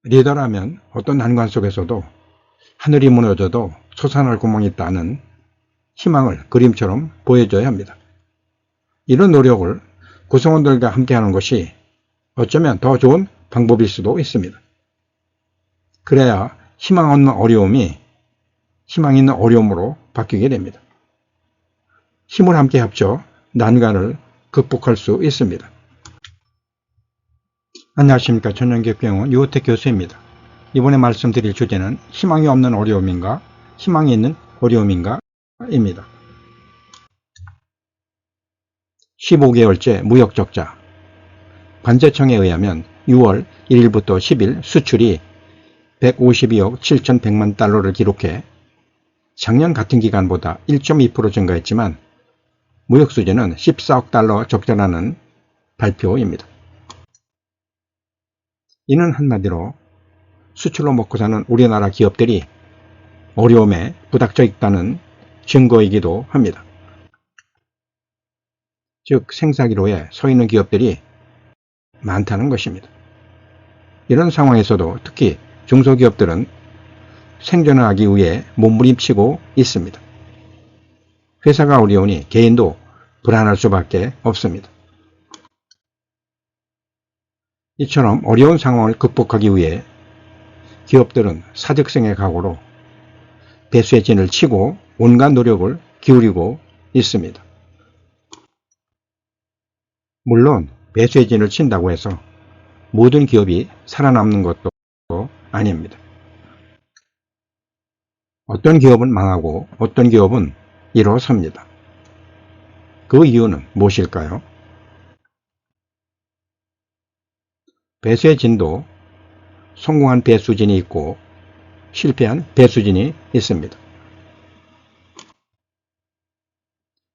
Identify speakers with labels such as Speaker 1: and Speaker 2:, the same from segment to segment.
Speaker 1: 리더라면 어떤 난관 속에서도 하늘이 무너져도 솟아날 구멍이 있다는 희망을 그림처럼 보여줘야 합니다. 이런 노력을 구성원들과 함께하는 것이 어쩌면 더 좋은 방법일 수도 있습니다. 그래야 희망 없는 어려움이 희망 있는 어려움으로 바뀌게 됩니다. 힘을 함께 합쳐 난관을 극복할 수 있습니다. 안녕하십니까. 전영기업병원 유호택 교수입니다. 이번에 말씀드릴 주제는 희망이 없는 어려움인가 희망이 있는 어려움인가 입니다. 15개월째 무역적자. 관세청에 의하면 6월 1일부터 10일 수출이 152억 7,100만 달러를 기록해 작년 같은 기간보다 1.2% 증가했지만 무역 수지는 14억 달러 적자라는 발표입니다. 이는 한마디로 수출로 먹고 사는 우리나라 기업들이 어려움에 부닥쳐 있다는 증거이기도 합니다. 즉 생사기로에 서 있는 기업들이 많다는 것입니다. 이런 상황에서도 특히 중소기업들은 생존하기 위해 몸부림치고 있습니다. 회사가 어려우니 개인도 불안할 수밖에 없습니다. 이처럼 어려운 상황을 극복하기 위해 기업들은 사직생의 각오로 배수의 진을 치고 온갖 노력을 기울이고 있습니다. 물론 배수의 진을 친다고 해서 모든 기업이 살아남는 것도 아닙니다. 어떤 기업은 망하고 어떤 기업은 일어섭니다. 그 이유는 무엇일까요? 배수의 진도 성공한 배수진이 있고 실패한 배수진이 있습니다.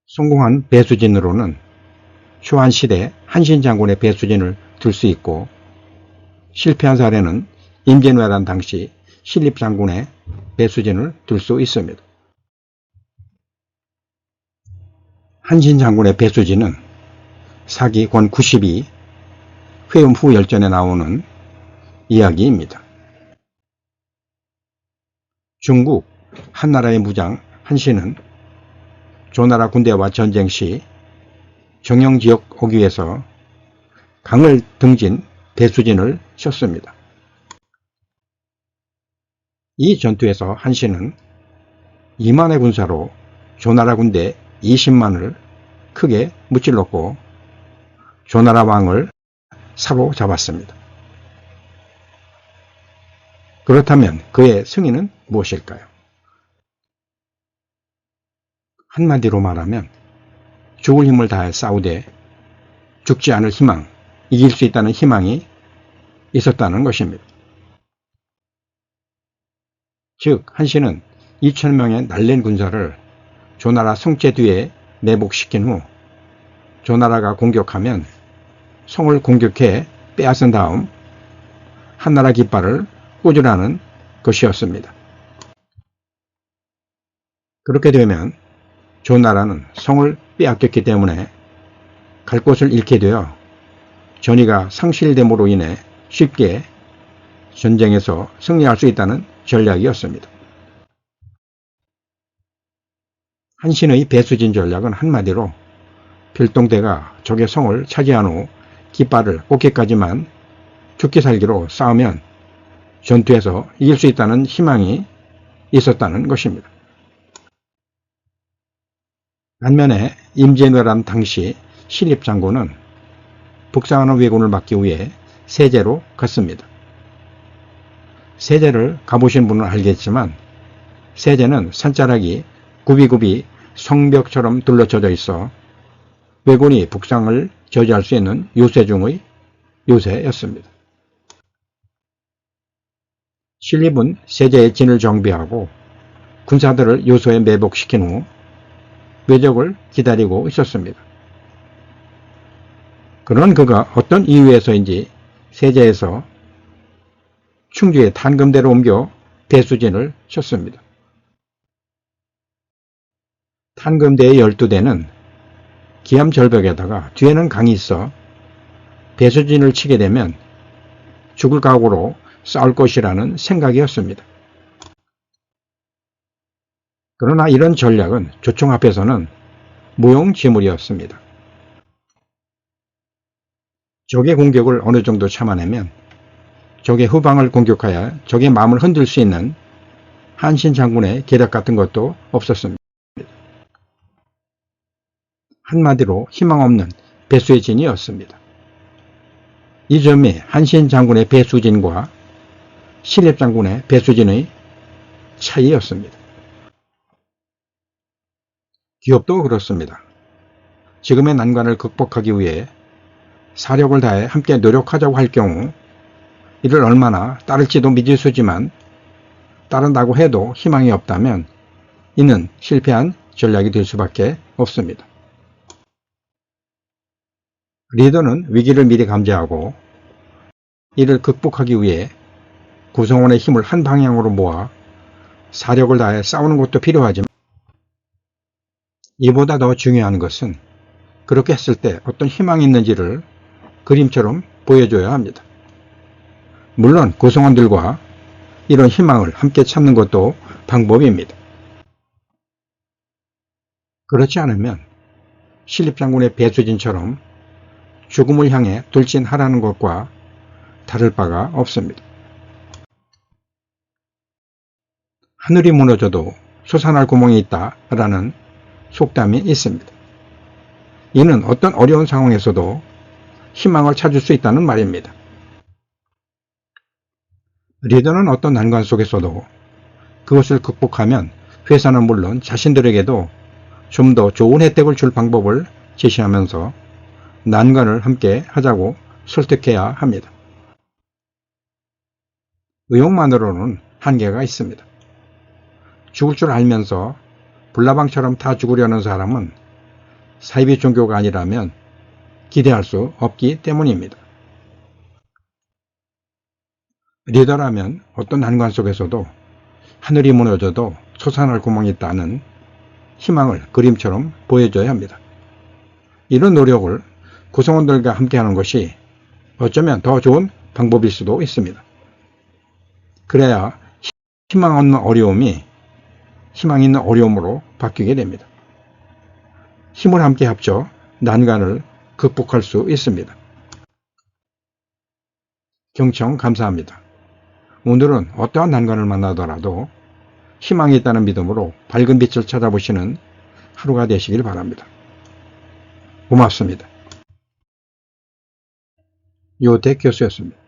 Speaker 1: 성공한 배수진으로는 초안시대 한신장군의 배수진을 들 수 있고 실패한 사례는 임진왜란 당시 신립장군의 배수진을 들 수 있습니다. 한신장군의 배수진은 사기 권 92 회음 후 열전에 나오는 이야기입니다. 중국 한나라의 무장 한신은 조나라 군대와 전쟁 시 정영지역 어귀에서 강을 등진 배수진을 쳤습니다. 이 전투에서 한신은 2만의 군사로 조나라 군대 20만을 크게 무찔렀고 조나라 왕을 사로잡았습니다. 그렇다면 그의 승리는 무엇일까요? 한마디로 말하면 죽을 힘을 다해 싸우되 죽지 않을 희망, 이길 수 있다는 희망이 있었다는 것입니다. 즉 한신은 2,000명의 날랜 군사를 조나라 성체 뒤에 매복시킨 후 조나라가 공격하면 성을 공격해 빼앗은 다음 한나라 깃발을 꽂으라는 것이었습니다. 그렇게 되면 조나라는 성을 빼앗겼기 때문에 갈 곳을 잃게 되어 전의가 상실됨으로 인해 쉽게 전쟁에서 승리할 수 있다는 전략이었습니다. 한신의 배수진 전략은 한마디로 필동대가 적의 성을 차지한 후 깃발을 꽂기까지만 죽기 살기로 싸우면 전투에서 이길 수 있다는 희망이 있었다는 것입니다. 반면에 임진왜란 당시 신립장군은 북상하는 왜군을 막기 위해 세제로 갔습니다. 세제를 가보신 분은 알겠지만 세제는 산자락이 굽이굽이 성벽처럼 둘러쳐져 있어 왜군이 북상을 저지할 수 있는 요새 중의 요새였습니다. 신립은 세제의 진을 정비하고 군사들을 요소에 매복시킨 후 왜적을 기다리고 있었습니다. 그런 그가 어떤 이유에서인지 세제에서 충주의 탄금대로 옮겨 배수진을 쳤습니다. 탄금대의 12대는 기암절벽에다가 뒤에는 강이 있어 배수진을 치게 되면 죽을 각오로 싸울 것이라는 생각이었습니다. 그러나 이런 전략은 조총 앞에서는 무용지물이었습니다. 적의 공격을 어느 정도 참아내면 적의 후방을 공격하여 적의 마음을 흔들 수 있는 한신 장군의 계략 같은 것도 없었습니다. 한마디로 희망 없는 배수진이었습니다. 이 점이 한신 장군의 배수진과 신입 장군의 배수진의 차이였습니다. 기업도 그렇습니다. 지금의 난관을 극복하기 위해 사력을 다해 함께 노력하자고 할 경우 이를 얼마나 따를지도 미지수지만 따른다고 해도 희망이 없다면 이는 실패한 전략이 될 수밖에 없습니다. 리더는 위기를 미리 감지하고 이를 극복하기 위해 구성원의 힘을 한 방향으로 모아 사력을 다해 싸우는 것도 필요하지만 이보다 더 중요한 것은 그렇게 했을 때 어떤 희망이 있는지를 그림처럼 보여줘야 합니다. 물론 구성원들과 이런 희망을 함께 찾는 것도 방법입니다. 그렇지 않으면 신립장군의 배수진처럼 죽음을 향해 돌진하라는 것과 다를 바가 없습니다. 하늘이 무너져도 솟아날 구멍이 있다라는 속담이 있습니다. 이는 어떤 어려운 상황에서도 희망을 찾을 수 있다는 말입니다. 리더는 어떤 난관 속에서도 그것을 극복하면 회사는 물론 자신들에게도 좀 더 좋은 혜택을 줄 방법을 제시하면서 난관을 함께 하자고 설득해야 합니다. 의욕만으로는 한계가 있습니다. 죽을 줄 알면서 불나방처럼 다 죽으려는 사람은 사이비 종교가 아니라면 기대할 수 없기 때문입니다. 리더라면 어떤 난관 속에서도 하늘이 무너져도 솟아날 구멍이 있다는 희망을 그림처럼 보여줘야 합니다. 이런 노력을 구성원들과 함께하는 것이 어쩌면 더 좋은 방법일 수도 있습니다. 그래야 희망 없는 어려움이 희망 있는 어려움으로 바뀌게 됩니다. 힘을 함께 합쳐 난관을 극복할 수 있습니다. 경청 감사합니다. 오늘은 어떠한 난관을 만나더라도 희망이 있다는 믿음으로 밝은 빛을 찾아보시는 하루가 되시길 바랍니다. 고맙습니다. 요택 교수였습니다.